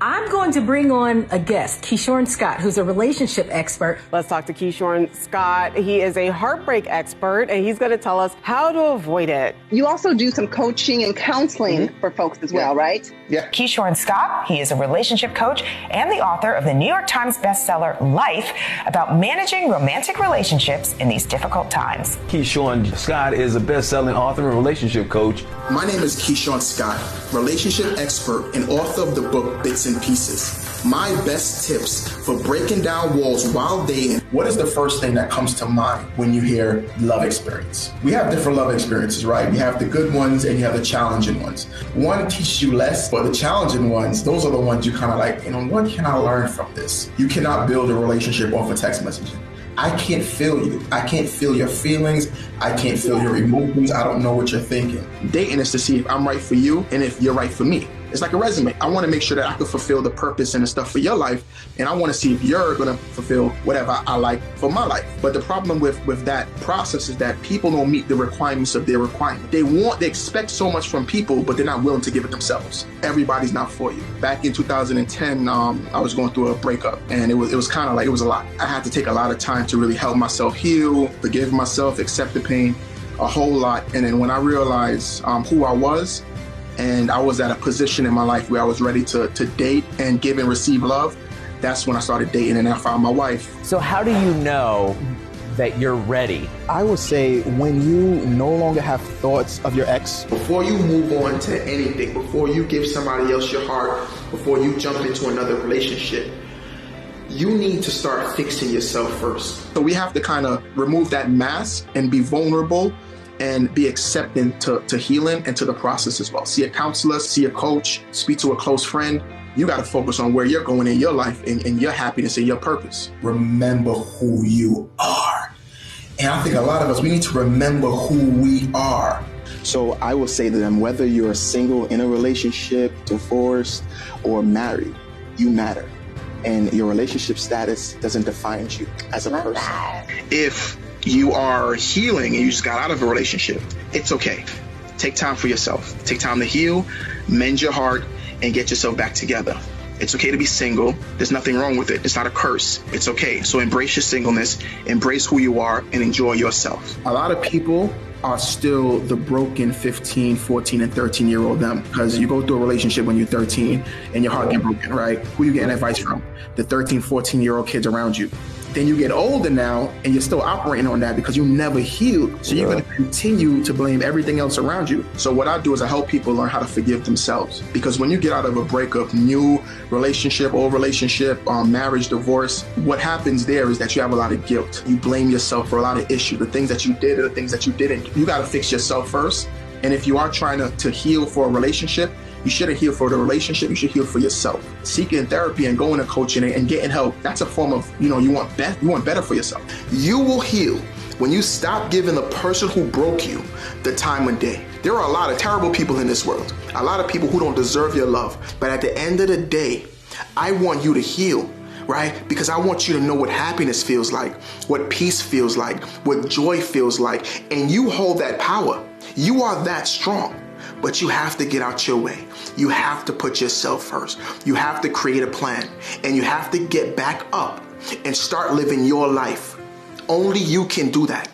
I'm going to bring on a guest, Keishorne Scott, who's a relationship expert. Let's talk to Keishorne Scott. He is a heartbreak expert, and he's going to tell us how to avoid it. You also do some coaching and counseling for folks as well, right? Yeah. Keishorne Scott, he is a relationship coach and the author of the New York Times bestseller, Life, about managing romantic relationships in these difficult times. Keishorne Scott is a best-selling author and relationship coach. My name is Keishorne Scott, relationship expert and author of the book Bits and Pieces. My best tips for breaking down walls while dating. What is the first thing that comes to mind when you hear love experience? We have different love experiences, right? You have the good ones and you have the challenging ones. One teaches you less, but the challenging ones, those are the ones you kind of like, what can I learn from this? You cannot build a relationship off of text messaging. I can't feel you. I can't feel your feelings. I can't feel your emotions. I don't know what you're thinking. Dating is to see if I'm right for you and if you're right for me. It's like a resume. I want to make sure that I can fulfill the purpose and the stuff for your life. And I want to see if you're going to fulfill whatever I like for my life. But the problem with that process is that people don't meet the requirements of their requirement. They expect so much from people, but they're not willing to give it themselves. Everybody's not for you. Back in 2010, I was going through a breakup, and it was kind of like, it was a lot. I had to take a lot of time to really help myself heal, forgive myself, accept the pain, a whole lot. And then when I realized who I was, and I was at a position in my life where I was ready to date and give and receive love, that's when I started dating and I found my wife. So how do you know that you're ready? I would say when you no longer have thoughts of your ex. Before you move on to anything, before you give somebody else your heart, before you jump into another relationship, you need to start fixing yourself first. So we have to kind of remove that mask and be vulnerable and be accepting to healing and to the process as well. See a counselor, see a coach, speak to a close friend. You got to focus on where you're going in your life and your happiness and your purpose. Remember who you are. And I think a lot of us, we need to remember who we are. So I will say to them, whether you're single, in a relationship, divorced, or married, you matter. And your relationship status doesn't define you as a person. If you are healing and you just got out of a relationship, it's okay. Take time for yourself. Take time to heal, mend your heart, and get yourself back together. It's okay to be single. There's nothing wrong with it. It's not a curse. It's okay. So embrace your singleness, embrace who you are, and enjoy yourself. A lot of people are still the broken 15, 14, and 13-year-old them, because you go through a relationship when you're 13 and your heart get broken, right? Who you getting advice from? The 13, 14-year-old kids around you. Then you get older now and you're still operating on that because you never healed. So you're going to continue to blame everything else around you. So what I do is I help people learn how to forgive themselves. Because when you get out of a breakup, new relationship, old relationship, marriage, divorce, what happens there is that you have a lot of guilt. You blame yourself for a lot of issues, the things that you did or the things that you didn't. You got to fix yourself first. And if you are trying to heal for a relationship, you shouldn't heal for the relationship, you should heal for yourself. Seeking therapy and going to coaching and getting help, that's a form of, you want better for yourself. You will heal when you stop giving the person who broke you the time of day. There are a lot of terrible people in this world, a lot of people who don't deserve your love. But at the end of the day, I want you to heal, right? Because I want you to know what happiness feels like, what peace feels like, what joy feels like, and you hold that power. You are that strong. But you have to get out your way. You have to put yourself first. You have to create a plan. And you have to get back up and start living your life. Only you can do that.